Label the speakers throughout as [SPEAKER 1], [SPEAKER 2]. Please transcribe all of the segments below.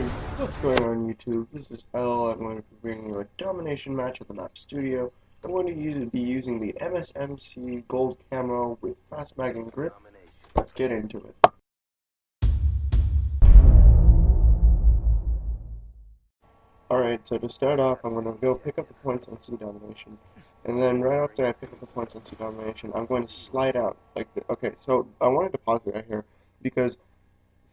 [SPEAKER 1] Hey, what's going on YouTube? This is L. I'm going to be bringing you a domination match at the map studio. I'm going to be using the MSMC gold camo with fast mag and grip. Let's get into it. Alright, so to start off, I'm going to go pick up the points on C Domination. And then right after I pick up the points on C Domination, I'm going to slide out. Okay, so I wanted to pause it right here because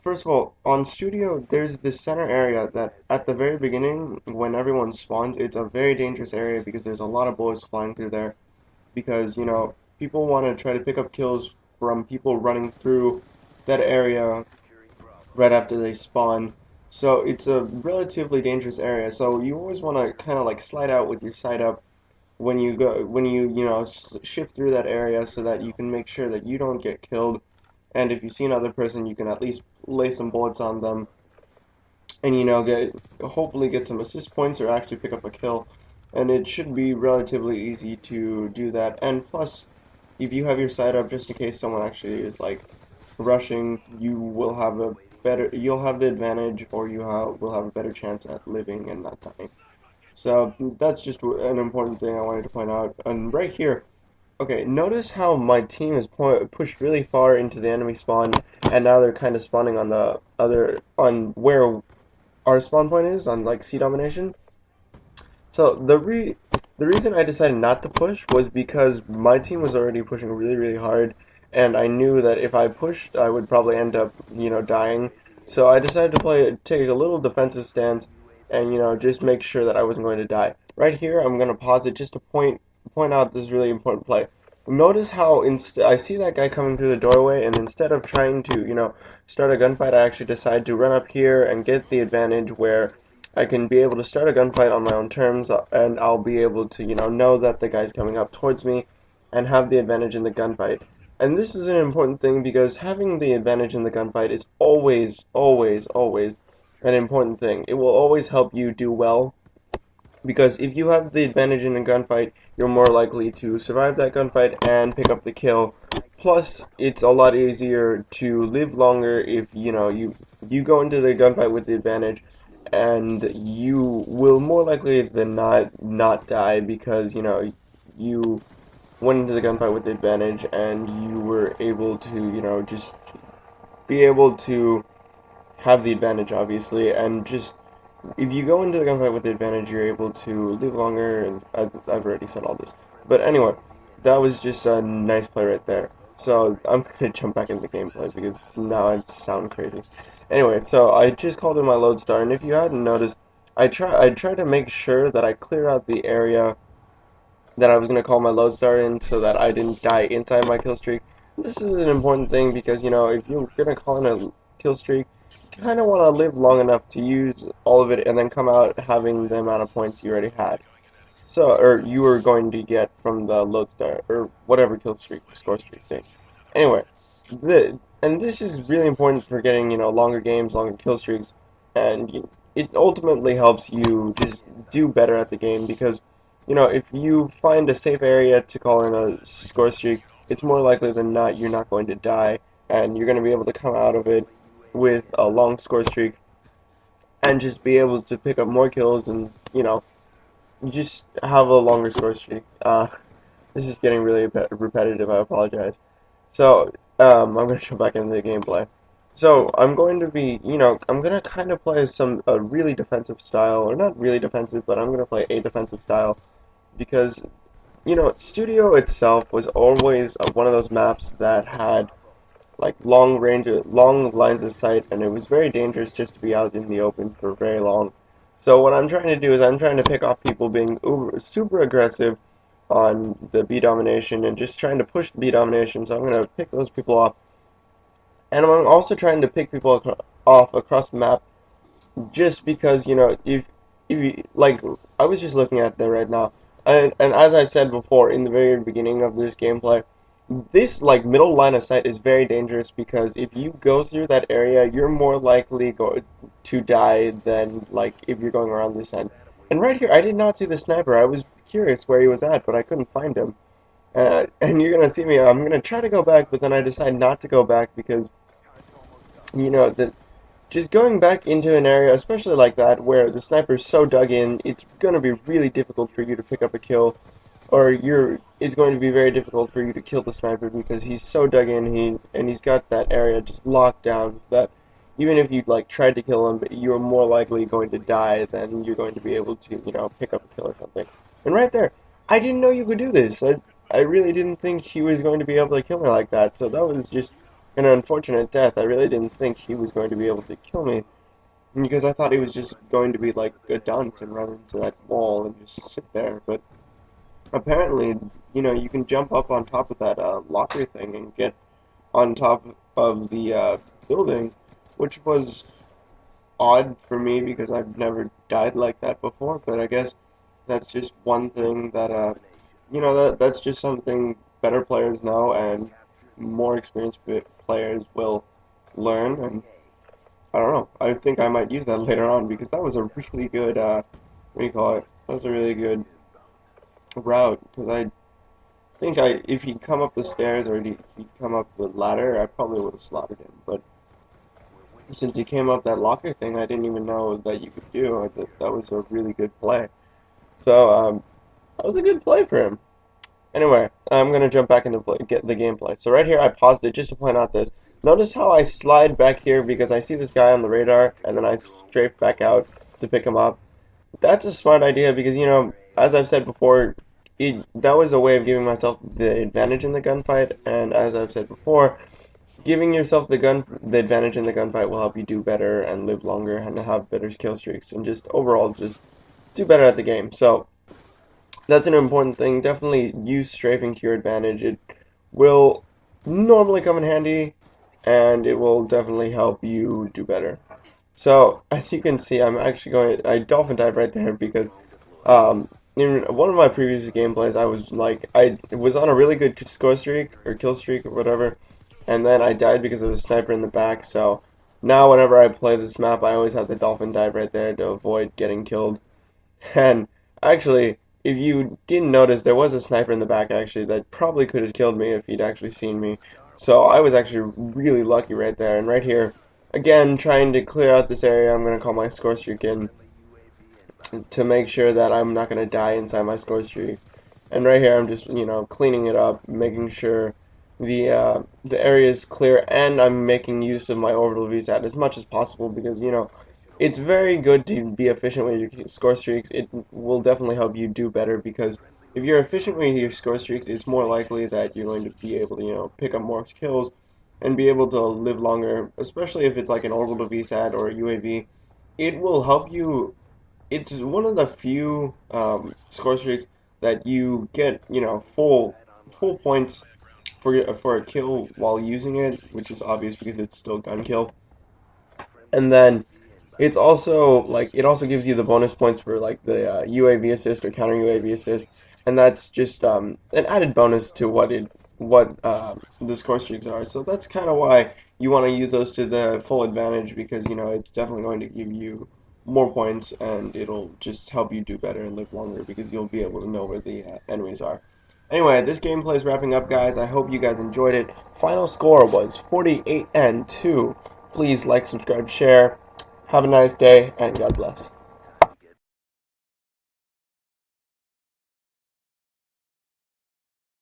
[SPEAKER 1] first of all, on Studio, there's this center area that at the very beginning, when everyone spawns, it's a very dangerous area because there's a lot of bullets flying through there. Because, people want to try to pick up kills from people running through that area right after they spawn. So it's a relatively dangerous area. So you always want to kind of like slide out with your side up when you shift through that area so that you can make sure that you don't get killed, and if you see another person, you can at least lay some bullets on them, and hopefully get some assist points or actually pick up a kill. And it should be relatively easy to do that. And plus, if you have your side up, just in case someone actually is like rushing, you'll have the advantage, or will have a better chance at living and not dying. So that's just an important thing I wanted to point out. And right here, okay, notice how my team is pushed really far into the enemy spawn, and now they're kind of spawning on on where our spawn point is, on like C Domination. So the reason I decided not to push was because my team was already pushing really hard, and I knew that if I pushed, I would probably end up, dying. So I decided to take a little defensive stance, and just make sure that I wasn't going to die. Right here, I'm going to pause it just to point out this really important play. Notice how I see that guy coming through the doorway, and instead of trying to, start a gunfight, I actually decide to run up here and get the advantage where I can be able to start a gunfight on my own terms, and I'll be able to, know that the guy's coming up towards me and have the advantage in the gunfight. And this is an important thing because having the advantage in the gunfight is always an important thing. It will always help you do well, because if you have the advantage in a gunfight, you're more likely to survive that gunfight and pick up the kill. Plus, it's a lot easier to live longer if you go into the gunfight with the advantage, and you will more likely than not die because you went into the gunfight with the advantage, and you were able to just be able to have the advantage, obviously, and just if you go into the gunfight with the advantage, you're able to live longer, and I've already said all this. But anyway, that was just a nice play right there. So I'm gonna jump back into the gameplay because now I sound crazy. Anyway, so I just called in my lodestar, and if you hadn't noticed, I tried to make sure that I cleared out the area that I was gonna call my lodestar in, so that I didn't die inside my kill streak. This is an important thing because if you're gonna call in a kill streak, you kind of want to live long enough to use all of it and then come out having the amount of points you already had. So, or you were going to get from the lodestar, or whatever kill streak, score streak thing. Anyway, and this is really important for getting, longer games, longer kill streaks, and it ultimately helps you just do better at the game because, if you find a safe area to call in a score streak, it's more likely than not you're not going to die, and you're going to be able to come out of it with a long score streak and just be able to pick up more kills and, just have a longer score streak. This is getting really repetitive, I apologize. So, I'm going to jump back into the gameplay. So, I'm going to be, I'm going to kind of play a really defensive style, or not really defensive, but I'm going to play a defensive style, because, Studio itself was always one of those maps that had like long lines of sight, and it was very dangerous just to be out in the open for very long. So what I'm trying to do is I'm trying to pick off people being super aggressive on the B domination and just trying to push the B domination. So I'm going to pick those people off, and I'm also trying to pick people off across the map, just because if you, like, I was just looking at them right now, and as I said before in the very beginning of this gameplay, this like middle line of sight is very dangerous because if you go through that area, you're more likely to die than like if you're going around this end. And right here, I did not see the sniper. I was curious where he was at, but I couldn't find him. And you're gonna see me. I'm gonna try to go back, but then I decide not to go back because you know that just going back into an area, especially like that, where the sniper's so dug in, it's going to be really difficult for you to pick up a kill, or it's going to be very difficult for you to kill the sniper because he's so dug in, he's got that area just locked down that even if you like tried to kill him, you're more likely going to die than you're going to be able to, pick up a kill or something. And right there, I didn't know you could do this. I really didn't think he was going to be able to kill me like that. So that was just an unfortunate death. I really didn't think he was going to be able to kill me because I thought he was just going to be like a dunce and run into that wall and just sit there. But apparently, you can jump up on top of that locker thing and get on top of the building, which was odd for me because I've never died like that before. But I guess that's just one thing that that's just something better players know and more experienced players will learn. And I don't know. I think I might use that later on because that was a really good what do you call it? That was a really good route because I think if he'd come up the stairs or he'd come up the ladder, I probably would have slaughtered him. But since he came up that locker thing, I didn't even know that you could do. I thought that was a really good play. So that was a good play for him. Anyway, I'm gonna jump back into get the gameplay. So right here, I paused it just to point out this. Notice how I slide back here because I see this guy on the radar, and then I strafe back out to pick him up. That's a smart idea because, as I've said before, that was a way of giving myself the advantage in the gunfight, and as I've said before, giving yourself the advantage in the gunfight will help you do better and live longer and have better kill streaks and just overall just do better at the game. So that's an important thing. Definitely use strafing to your advantage. It will normally come in handy, and it will definitely help you do better. So, as you can see, I'm actually I dolphin dive right there because in one of my previous gameplays, I was on a really good score streak, or kill streak, or whatever, and then I died because there was a sniper in the back, so now whenever I play this map, I always have the dolphin dive right there to avoid getting killed. And actually, if you didn't notice, there was a sniper in the back actually that probably could have killed me if he'd actually seen me. So I was actually really lucky right there. And right here, again, trying to clear out this area, I'm going to call my score streak in to make sure that I'm not going to die inside my score streak. And right here, I'm just, cleaning it up, making sure the area is clear, and I'm making use of my orbital VSAT as much as possible because, it's very good to be efficient with your score streaks. It will definitely help you do better because if you're efficient with your score streaks, it's more likely that you're going to be able to, pick up more kills and be able to live longer, especially if it's like an orbital VSAT or a UAV. It will help you. It's one of the few score streaks that you get, full points for a kill while using it, which is obvious because it's still gun kill. And then it also gives you the bonus points for like the UAV assist or counter UAV assist, and that's just an added bonus to what the score streaks are. So that's kind of why you want to use those to the full advantage because it's definitely going to give you more points and it'll just help you do better and live longer because you'll be able to know where the enemies are. Anyway, this gameplay is wrapping up, guys. I hope you guys enjoyed it. Final score was 48-2. Please like, subscribe, share. Have a nice day, and God bless.